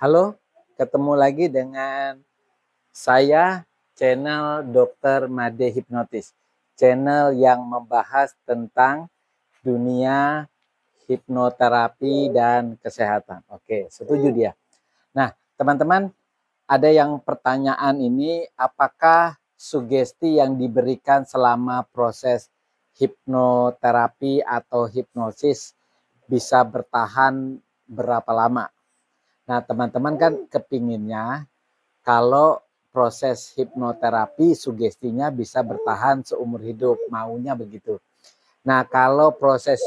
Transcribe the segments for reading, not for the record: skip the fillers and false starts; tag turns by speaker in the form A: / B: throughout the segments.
A: Halo, ketemu lagi dengan saya, channel Dr. Made Hipnotis. Channel yang membahas tentang dunia hipnoterapi dan kesehatan. Oke, setuju dia. Nah, teman-teman, ada yang pertanyaan ini, apakah sugesti yang diberikan selama proses hipnoterapi atau hipnosis bisa bertahan berapa lama? Nah, teman-teman kan kepinginnya kalau proses hipnoterapi sugestinya bisa bertahan seumur hidup, maunya begitu. Nah, kalau proses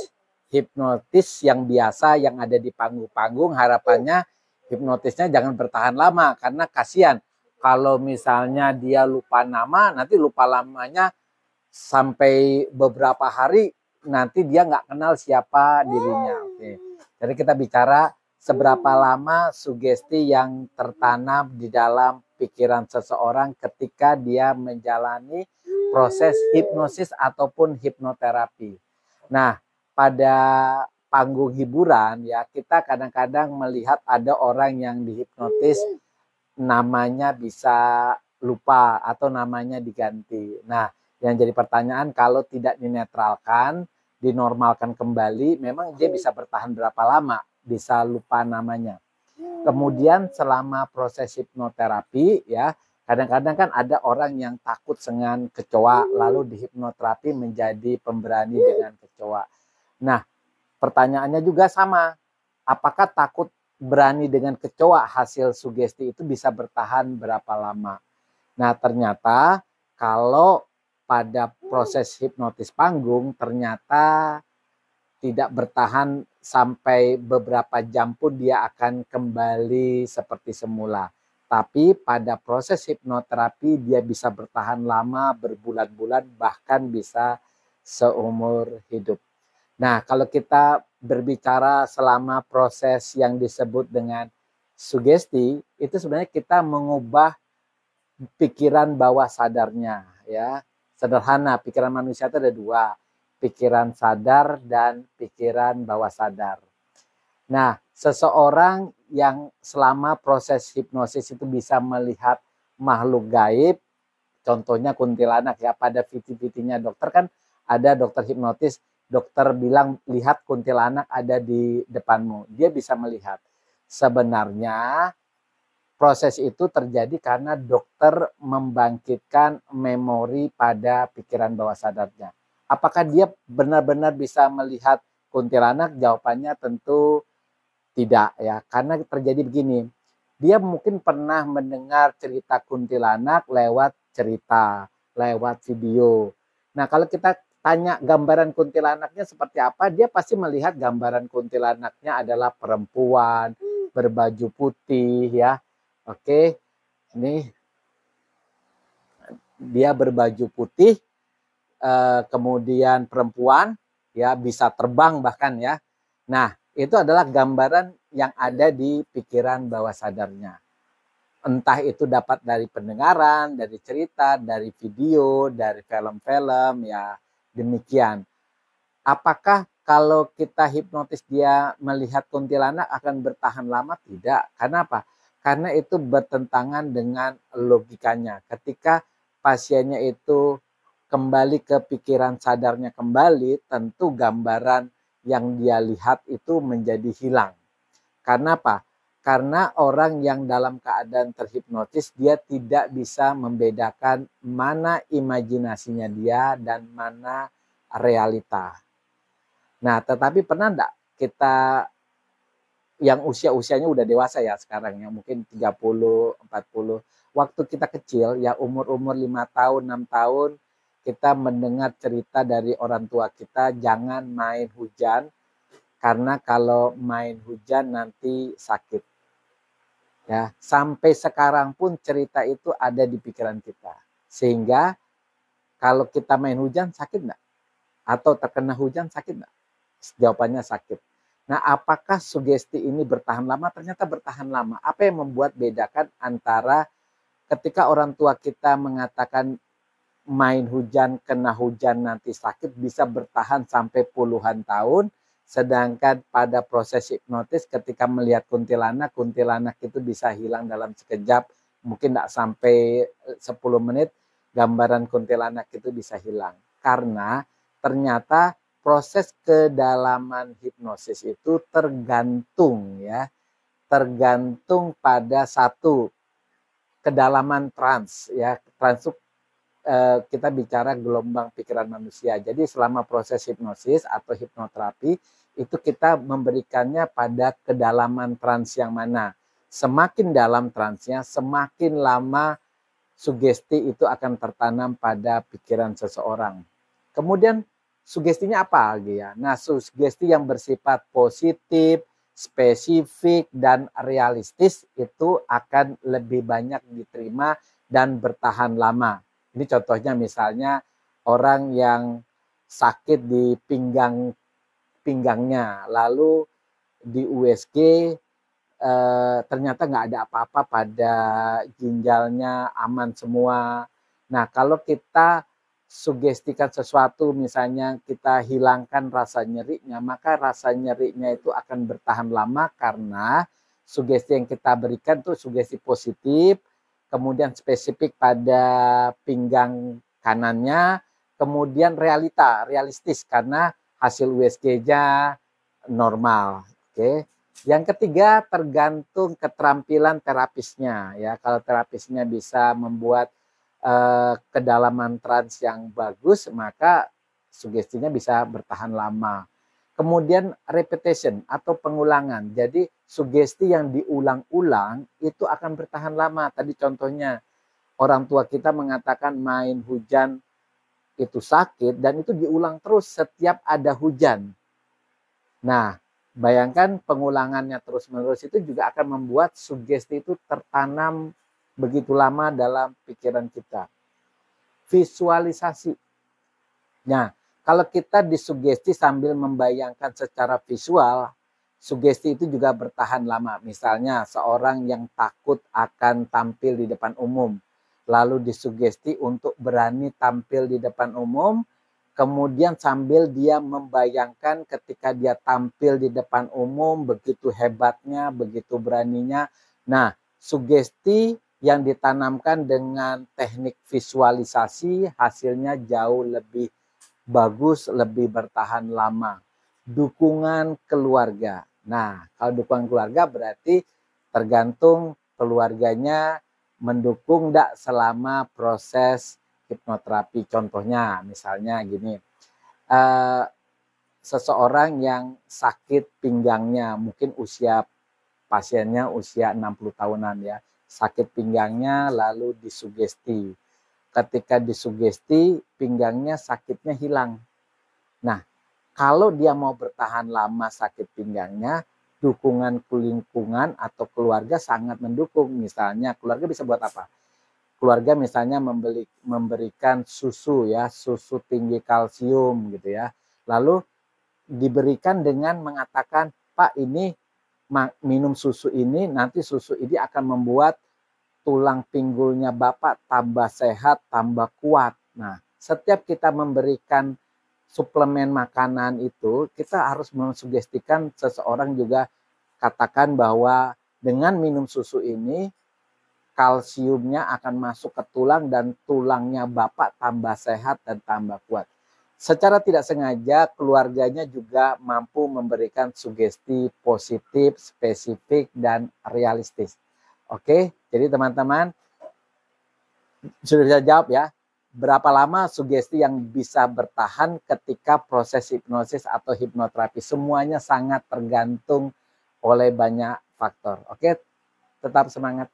A: hipnotis yang biasa yang ada di panggung-panggung, harapannya hipnotisnya jangan bertahan lama karena kasihan. Kalau misalnya dia lupa nama, nanti lupa lamanya sampai beberapa hari, nanti dia nggak kenal siapa dirinya. Oke. Jadi kita bicara seberapa lama sugesti yang tertanam di dalam pikiran seseorang ketika dia menjalani proses hipnosis ataupun hipnoterapi. Nah, pada panggung hiburan ya kita kadang-kadang melihat ada orang yang dihipnotis namanya bisa lupa atau namanya diganti. Nah, yang jadi pertanyaan kalau tidak dinetralkan, dinormalkan kembali, memang dia bisa bertahan berapa lama, bisa lupa namanya. Kemudian selama proses hipnoterapi ya, kadang-kadang kan ada orang yang takut dengan kecoa, lalu dihipnoterapi menjadi pemberani dengan kecoa. Nah, pertanyaannya juga sama, apakah takut berani dengan kecoa hasil sugesti itu bisa bertahan berapa lama? Nah, ternyata kalau pada proses hipnotis panggung ternyata tidak bertahan sampai beberapa jam pun dia akan kembali seperti semula. Tapi pada proses hipnoterapi dia bisa bertahan lama, berbulan-bulan, bahkan bisa seumur hidup. Nah, kalau kita berbicara selama proses yang disebut dengan sugesti, itu sebenarnya kita mengubah pikiran bawah sadarnya ya. Sederhana, pikiran manusia itu ada dua, pikiran sadar dan pikiran bawah sadar. Nah, seseorang yang selama proses hipnosis itu bisa melihat makhluk gaib, contohnya kuntilanak ya, pada VT-VT-nya dokter kan ada dokter hipnotis, dokter bilang lihat kuntilanak ada di depanmu, dia bisa melihat. Sebenarnya proses itu terjadi karena dokter membangkitkan memori pada pikiran bawah sadarnya. Apakah dia benar-benar bisa melihat kuntilanak? Jawabannya tentu tidak ya, karena terjadi begini. Dia mungkin pernah mendengar cerita kuntilanak lewat cerita, lewat video. Nah, kalau kita tanya gambaran kuntilanaknya seperti apa, dia pasti melihat gambaran kuntilanaknya adalah perempuan berbaju putih ya. Oke, ini dia berbaju putih, kemudian perempuan, ya bisa terbang bahkan ya. Nah, itu adalah gambaran yang ada di pikiran bawah sadarnya. Entah itu dapat dari pendengaran, dari cerita, dari video, dari film-film, ya demikian. Apakah kalau kita hipnotis dia melihat kuntilanak akan bertahan lama? Tidak. Karena apa? Karena itu bertentangan dengan logikanya. Ketika pasiennya itu kembali ke pikiran sadarnya kembali, tentu gambaran yang dia lihat itu menjadi hilang. Karena apa? Karena orang yang dalam keadaan terhipnotis dia tidak bisa membedakan mana imajinasinya dia dan mana realita. Nah, tetapi pernah enggak kita yang usia-usianya udah dewasa ya sekarang ya, mungkin 30, 40. Waktu kita kecil ya umur-umur 5 tahun, 6 tahun, kita mendengar cerita dari orang tua kita jangan main hujan karena kalau main hujan nanti sakit. Ya, sampai sekarang pun cerita itu ada di pikiran kita. Sehingga kalau kita main hujan sakit enggak? Atau terkena hujan sakit enggak? Jawabannya sakit. Nah, apakah sugesti ini bertahan lama? Ternyata bertahan lama. Apa yang membuat bedakan antara ketika orang tua kita mengatakan main hujan, kena hujan nanti sakit, bisa bertahan sampai puluhan tahun, Sedangkan pada proses hipnotis ketika melihat kuntilanak, kuntilanak itu bisa hilang dalam sekejap, mungkin tidak sampai 10 menit, gambaran kuntilanak itu bisa hilang. Karena ternyata proses kedalaman hipnosis itu tergantung ya, tergantung pada satu kedalaman trans ya. Trans kita bicara gelombang pikiran manusia. Jadi selama proses hipnosis atau hipnoterapi itu kita memberikannya pada kedalaman trans yang mana. Semakin dalam transnya, semakin lama sugesti itu akan tertanam pada pikiran seseorang. Kemudian sugestinya apa lagi ya? Nah, sugesti yang bersifat positif, spesifik, dan realistis itu akan lebih banyak diterima dan bertahan lama. Ini contohnya misalnya orang yang sakit di pinggangnya, lalu di USG ternyata nggak ada apa-apa pada ginjalnya, aman semua. Nah, kalau kita sugestikan sesuatu, misalnya kita hilangkan rasa nyerinya, maka rasa nyerinya itu akan bertahan lama karena sugesti yang kita berikan tuh sugesti positif, kemudian spesifik pada pinggang kanannya, kemudian realistis karena hasil USG-nya normal. Oke. Yang ketiga tergantung keterampilan terapisnya ya. Kalau terapisnya bisa membuat kedalaman trans yang bagus, maka sugestinya bisa bertahan lama. Kemudian repetition atau pengulangan. Jadi sugesti yang diulang-ulang itu akan bertahan lama. Tadi contohnya orang tua kita mengatakan main hujan itu sakit dan itu diulang terus setiap ada hujan. Nah, bayangkan pengulangannya terus-menerus itu juga akan membuat sugesti itu tertanam begitu lama dalam pikiran kita. Visualisasi. Nah, kalau kita disugesti sambil membayangkan secara visual, sugesti itu juga bertahan lama. Misalnya seorang yang takut akan tampil di depan umum, lalu disugesti untuk berani tampil di depan umum, kemudian sambil dia membayangkan ketika dia tampil di depan umum, begitu hebatnya, begitu beraninya. Nah, sugesti yang ditanamkan dengan teknik visualisasi hasilnya jauh lebih bagus, lebih bertahan lama. Dukungan keluarga. Nah, kalau dukungan keluarga berarti tergantung keluarganya mendukung enggak selama proses hipnoterapi. Contohnya misalnya gini, seseorang yang sakit pinggangnya, mungkin pasiennya usia 60 tahunan ya, sakit pinggangnya lalu disugesti. Ketika disugesti, pinggangnya sakitnya hilang. Nah, kalau dia mau bertahan lama sakit pinggangnya, dukungan lingkungan atau keluarga sangat mendukung. Misalnya keluarga bisa buat apa? Keluarga misalnya memberikan susu ya, susu tinggi kalsium gitu ya. Lalu diberikan dengan mengatakan, Pak ini minum susu ini, nanti susu ini akan membuat tulang pinggulnya Bapak tambah sehat, tambah kuat. Nah, setiap kita memberikan suplemen makanan itu, kita harus mensugestikan seseorang juga katakan bahwa dengan minum susu ini, kalsiumnya akan masuk ke tulang dan tulangnya Bapak tambah sehat dan tambah kuat. Secara tidak sengaja, keluarganya juga mampu memberikan sugesti positif, spesifik, dan realistis. Oke, jadi teman-teman sudah bisa jawab ya, berapa lama sugesti yang bisa bertahan ketika proses hipnosis atau hipnoterapi. Semuanya sangat tergantung oleh banyak faktor. Oke, tetap semangat.